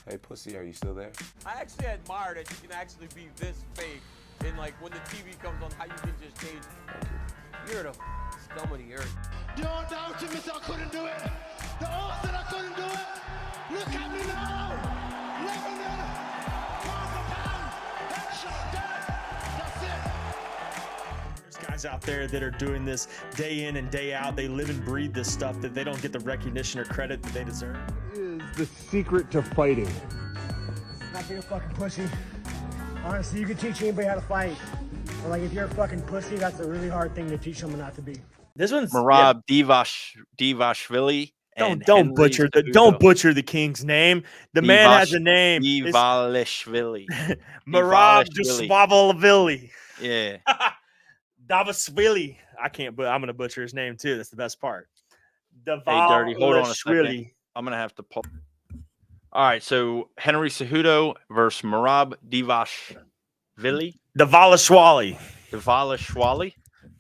Hey, pussy, are you still there? I actually admire that you can actually be this fake, and like when the TV comes on, how you can just change. You're the scum of the earth. Don't doubt me, I couldn't do it. The odds that I couldn't do it. Look at me now. Lebanon, headshot, dead. That's it. There's guys out there that are doing this day in and day out. They live and breathe this stuff that they don't get the recognition or credit that they deserve. What is the secret to fighting? Not being a fucking pussy. Honestly, you can teach anybody how to fight. But like if you're a fucking pussy, that's a really hard thing to teach someone not to be. This one's Merab Dvalishvili. Don't butcher the king's name. The man has a name. Dvalishvili. Merab Dvalishvili. Yeah. Dvalishvili. I can't, but I'm gonna butcher his name too. That's the best part. Hey, Dirty, hold on a second. I'm gonna have to pull. All right, so Henry Cejudo versus Merab Dvalishvili. Dvalishvili.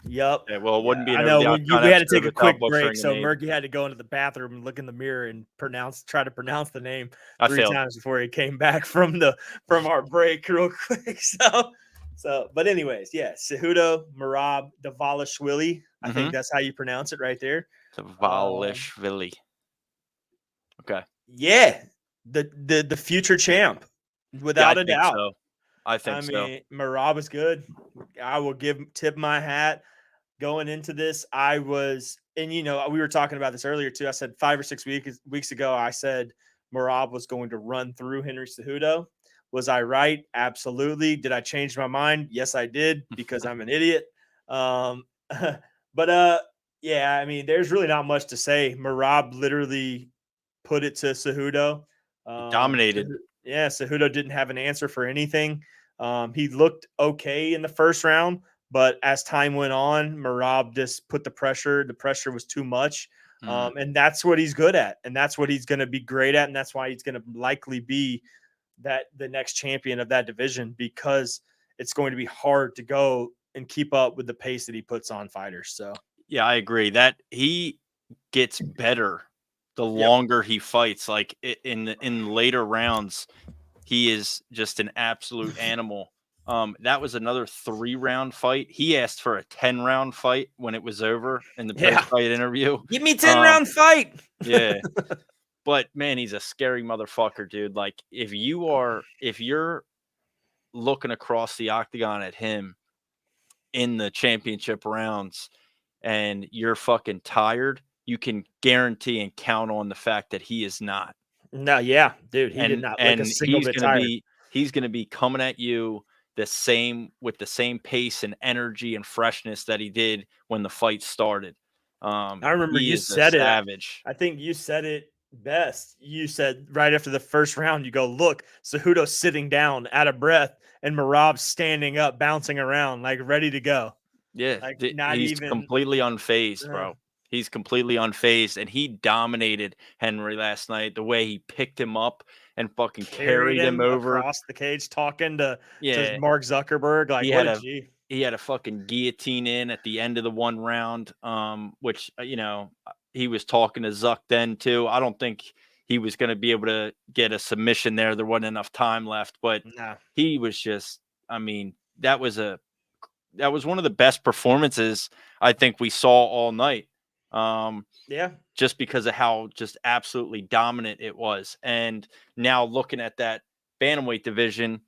Yep. Yeah, well, it wouldn't be. I know we had to take a quick break, so Murky had to go into the bathroom and look in the mirror and try to pronounce the name three times before he came back from our break real quick. But anyways, yeah, Cejudo, Merab Dvalishvili. I think that's how you pronounce it right there. Dvalishvili. Okay. Yeah, the future champ, without a doubt. So. I mean, Merab is good. I will tip my hat. Going into this, we were talking about this earlier too. I said 5 or 6 weeks ago, I said Merab was going to run through Henry Cejudo. Was I right? Absolutely. Did I change my mind? Yes, I did, because I'm an idiot. Yeah, I mean, there's really not much to say. Merab literally put it to Cejudo. Dominated. Cejudo didn't have an answer for anything. He looked okay in the first round, but as time went on, Merab just put the pressure. The pressure was too much. And that's what he's good at. And that's what he's going to be great at. And that's why he's going to likely be the next champion of that division, because it's going to be hard to go and keep up with the pace that he puts on fighters. So, yeah, I agree that he gets better the longer he fights. Like in later rounds, he is just an absolute animal. That was another 3-round fight. He asked for a 10-round fight when it was over in the post-fight interview. Give me 10-round fight. Yeah. But man, he's a scary motherfucker, dude. Like if you're looking across the octagon at him in the championship rounds and you're fucking tired, you can guarantee and count on the fact that he is not. No, yeah, dude. He did not look a single bit tired. He's going to be coming at you with the same pace and energy and freshness that he did when the fight started. I remember you said it. Savage. I think you said it best. You said right after the first round, you go, look, Cejudo's sitting down, out of breath, and Merab's standing up, bouncing around, like ready to go. Yeah, like, he's completely unfazed, bro. He's completely unfazed, and he dominated Henry last night. The way he picked him up and fucking carried him over across the cage, talking to Mark Zuckerberg. Like, he had a fucking guillotine in at the end of the 1 round, which he was talking to Zuck then too. I don't think he was going to be able to get a submission there. There wasn't enough time left, but he was just. I mean, that was one of the best performances I think we saw all night. Just because of how just absolutely dominant it was. And now looking at that bantamweight division,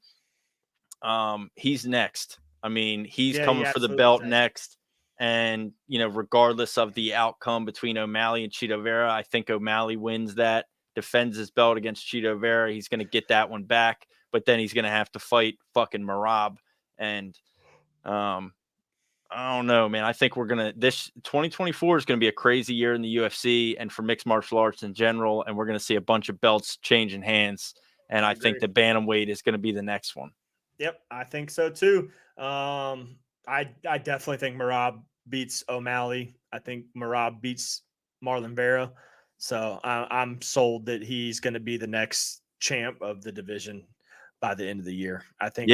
he's next. I mean, he's coming for the belt next. And, regardless of the outcome between O'Malley and Chito Vera, I think O'Malley wins that, defends his belt against Chito Vera. He's going to get that one back, but then he's going to have to fight fucking Merab. And, I don't know, man. I think this 2024 is going to be a crazy year in the UFC and for mixed martial arts in general. And we're going to see a bunch of belts changing hands. And I think the bantamweight is going to be the next one. Yep, I think so too. I definitely think Merab beats O'Malley. I think Merab beats Marlon Vera. So I'm sold that he's going to be the next champ of the division by the end of the year. I think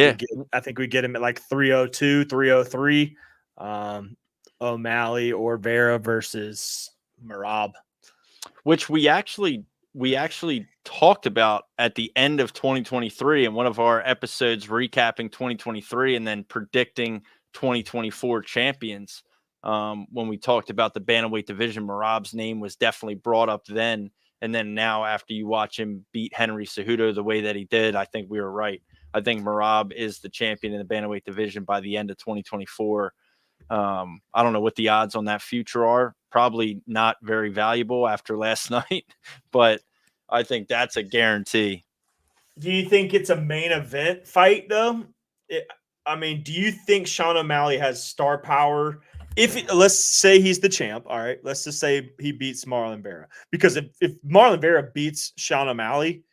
we get him at like 302, 303. O'Malley or Vera versus Merab, which we actually talked about at the end of 2023 in one of our episodes recapping 2023 and then predicting 2024 champions. When we talked about the bantamweight division, Merab's name was definitely brought up then. And then now, after you watch him beat Henry Cejudo the way that he did, I think we were right. I think Merab is the champion in the bantamweight division by the end of 2024. I don't know what the odds on that future are. Probably not very valuable after last night, but I think that's a guarantee. Do you think it's a main event fight, though? Do you think Sean O'Malley has star power? Let's say he's the champ, all right, let's just say he beats Marlon Vera. Because if Marlon Vera beats Sean O'Malley,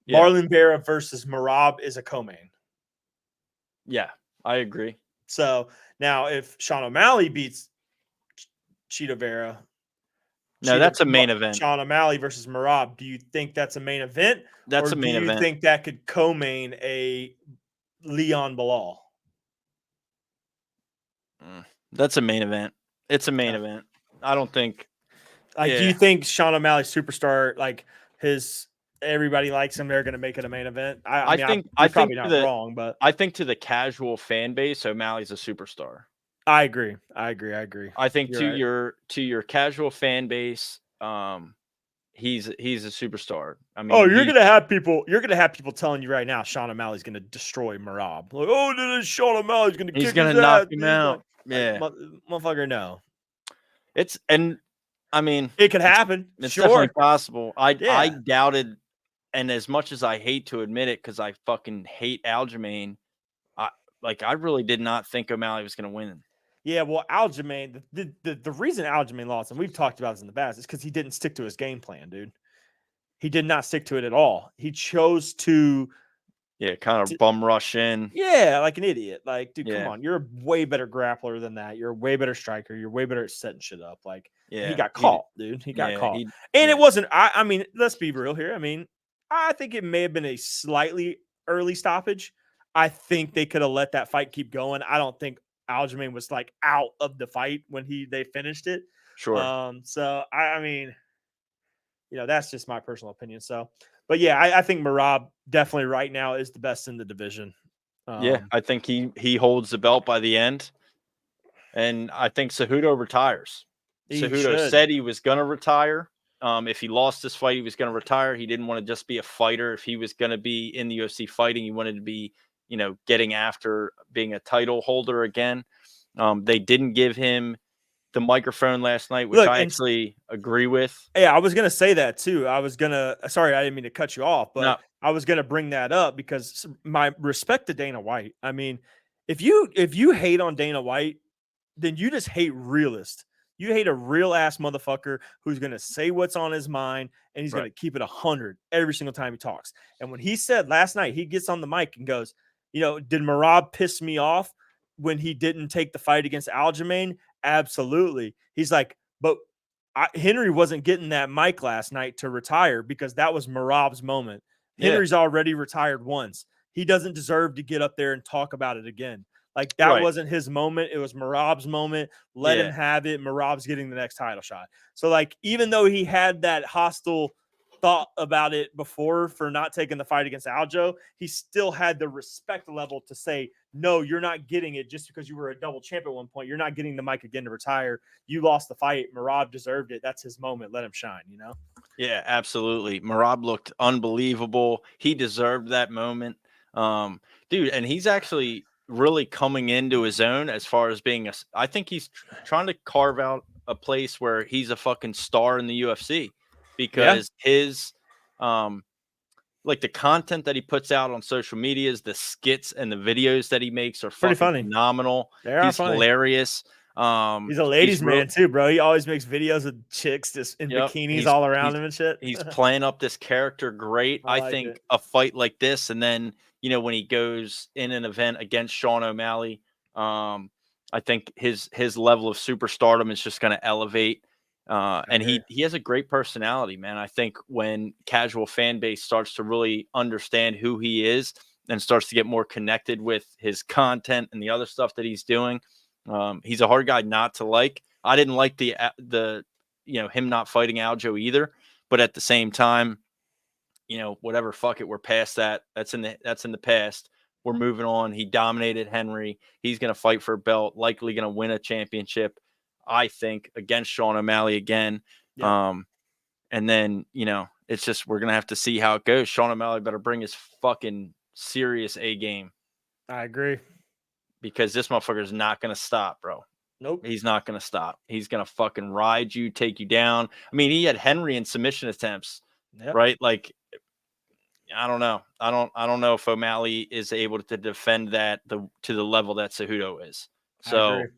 Marlon Vera versus Merab is a co-main. Yeah, I agree. So now if Sean O'Malley beats Chito Vera, that's a main event. Sean O'Malley versus Merab, do you think that's a main event? That's a main event. Do you think that could co-main a Leon Bilal? That's a main event. It's a main event. I don't think. Do you think Sean O'Malley superstar, like everybody likes him, they're going to make it a main event? I think probably not wrong, but I think to the casual fan base, O'Malley's a superstar. I agree. I think to your casual fan base, he's a superstar. I mean, you're gonna have people telling you right now Sean O'Malley's gonna destroy Merab. Like, Sean O'Malley's gonna knock him out. Motherfucker, no. It could happen. It's definitely possible. I doubted, and as much as I hate to admit it, because I fucking hate Aljamain, I really did not think O'Malley was gonna win. Yeah, well, Aljamain, the reason Aljamain lost, and we've talked about this in the past, is because he didn't stick to his game plan, dude. He did not stick to it at all. He chose to kind of bum rush in. Yeah, like an idiot. Like, dude, come on. You're a way better grappler than that. You're a way better striker. You're way better at setting shit up. Like, he got caught, dude. He got caught. It wasn't, I mean, let's be real here. I mean, I think it may have been a slightly early stoppage. I think they could have let that fight keep going. I don't think Aljamain was like out of the fight when they finished it. Sure. So I mean, that's just my personal opinion. So, but yeah, I think Merab definitely right now is the best in the division. I think he holds the belt by the end, and I think Cejudo retires. Cejudo said he was going to retire. If he lost this fight, he was going to retire. He didn't want to just be a fighter. If he was going to be in the UFC fighting, he wanted to be, getting after being a title holder again. They didn't give him the microphone last night, which I actually agree with. Yeah, I was going to say that too. Sorry, I didn't mean to cut you off, but I was going to bring that up because my respect to Dana White. I mean, if you hate on Dana White, then you just hate realist. You hate a real ass motherfucker who's going to say what's on his mind and he's going to keep it 100 every single time he talks. And when he said last night, he gets on the mic and goes, did Merab piss me off when he didn't take the fight against Aljamain? Absolutely. He's like, but Henry wasn't getting that mic last night to retire because that was Merab's moment. Henry's already retired once. He doesn't deserve to get up there and talk about it again. Like, that wasn't his moment. It was Merab's moment. Let him have it. Merab's getting the next title shot. So, like, even though he had that hostile thought about it before for not taking the fight against Aljo, he still had the respect level to say, no, you're not getting it just because you were a double champ at one point. You're not getting the mic again to retire. You lost the fight. Merab deserved it. That's his moment. Let him shine, Yeah, absolutely. Merab looked unbelievable. He deserved that moment. Dude, and he's actually really coming into his own as far as being I think he's trying to carve out a place where he's a fucking star in the UFC because his like the content that he puts out on social medias, the skits and the videos that he makes are pretty funny, phenomenal. He's funny. Hilarious. He's a ladies' man too, bro. He always makes videos of chicks just in bikinis all around him and shit. He's playing up this character great. I think a fight like this, and then when he goes in an event against Sean O'Malley, I think his level of superstardom is just going to elevate. And he has a great personality, man. I think when casual fan base starts to really understand who he is and starts to get more connected with his content and the other stuff that he's doing, he's a hard guy not to like. I didn't like the him not fighting Aljo either, but at the same time, whatever, fuck it, we're past that. That's in the past. We're moving on. He dominated Henry. He's going to fight for a belt, likely going to win a championship, I think, against Sean O'Malley again. Yeah. And then, it's just, we're going to have to see how it goes. Sean O'Malley better bring his fucking serious A game, I agree. because this motherfucker is not going to stop, bro. Nope. He's not going to stop. He's going to fucking ride you, take you down. I mean, he had Henry in submission attempts, Yep. right? Like, I don't know. I don't know if O'Malley is able to defend that to the level that Cejudo is. I So agree.